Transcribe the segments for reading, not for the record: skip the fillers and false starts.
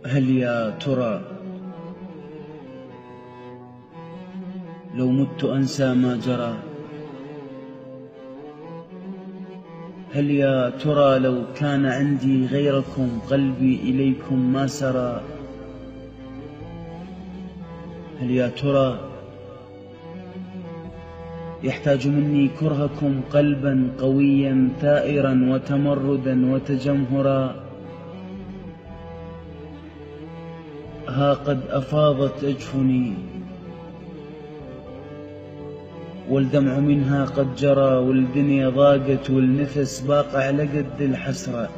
هل يا ترى لو مت أنسى ما جرى؟ هل يا ترى لو كان عندي غيركم قلبي إليكم ما سرى؟ هل يا ترى يحتاج مني كرهكم قلبا قويا ثائرا وتمردا وتجمهرا؟ ها قد أفاضت أجفني والدمع منها قد جرى، والدنيا ضاقت والنفس باق على قد الحسرة.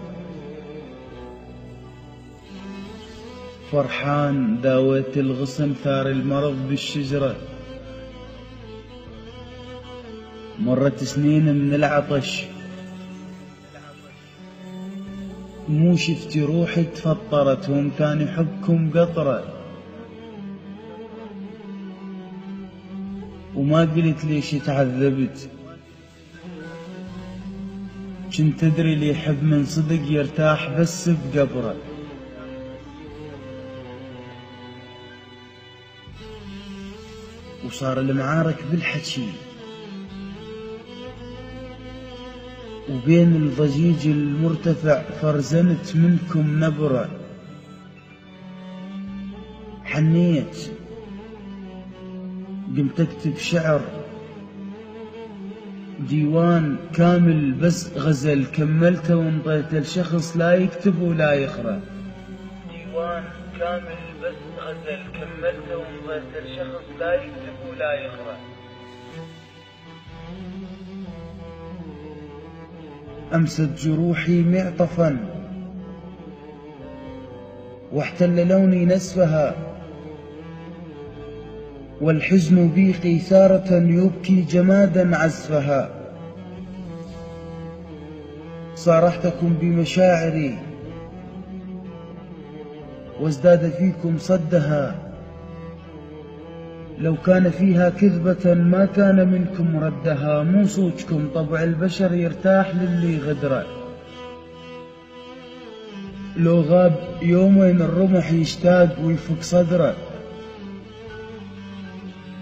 فرحان داويت الغصن ثار المرض بالشجرة، مرت سنين من العطش مو شفتي روحي تفطرت وامتاني حبكم قطرة، وما قلت ليش تعذبت، كنت تدري اللي يحب من صدق يرتاح بس بقبره. وصار المعارك بالحكي وبين الضجيج المرتفع فرزنت منكم نبرة، حنيت قمت اكتب شعر ديوان كامل بس غزل كملته وانطيته لشخص لا يكتب ولا يقرأ. ديوان كامل بس غزل كملته وانطيته لشخص لا يكتب ولا يقرأ. أمست جروحي معطفا واحتل لوني نسفها، والحزن بي قيثارة يبكي جمادا عزفها. صارحتكم بمشاعري وازداد فيكم صدها، لو كان فيها كذبة ما كان منكم ردها. مو صوتكم طبع البشر يرتاح للي غدره، لو غاب يومين الرمح يشتاق ويفك صدره.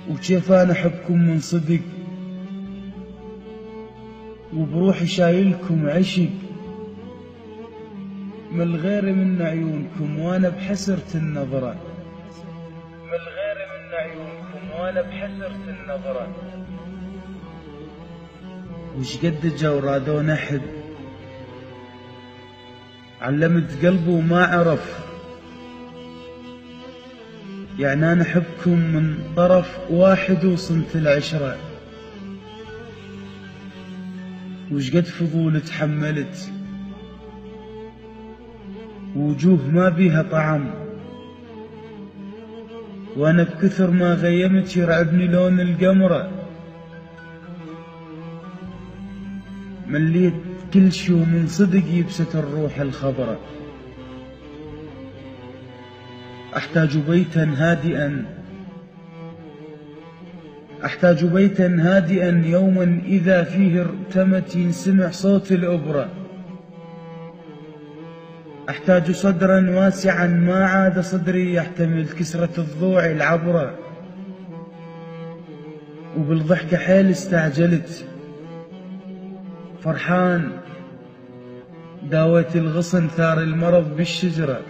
وكيف أنا أحبكم من صدق وبروحي شايلكم عشق، من الغير من عيونكم وأنا بحسرة النظرة، من الغير من عيونكم وأنا بحسرة النظرة. وش قد جو رادون أحب علمت قلبه وما عرف، يعني أنا أحبكم من طرف واحد وصنت العشرة. وش قد فضول تحملت ووجوه ما بيها طعم، وأنا بكثر ما غيمت يرعبني لون القمرة. مليت كل شي ومن صدق يبست الروح الخضرة. أحتاج بيتا هادئا، أحتاج بيتا هادئا يوما إذا فيه ارتمت ينسمع صوت الأبرة. أحتاج صدرا واسعا ما عاد صدري يحتمل كسرة الضوع العبرة. وبالضحكة حيل استعجلت، فرحان داويت الغصن ثار المرض بالشجرة.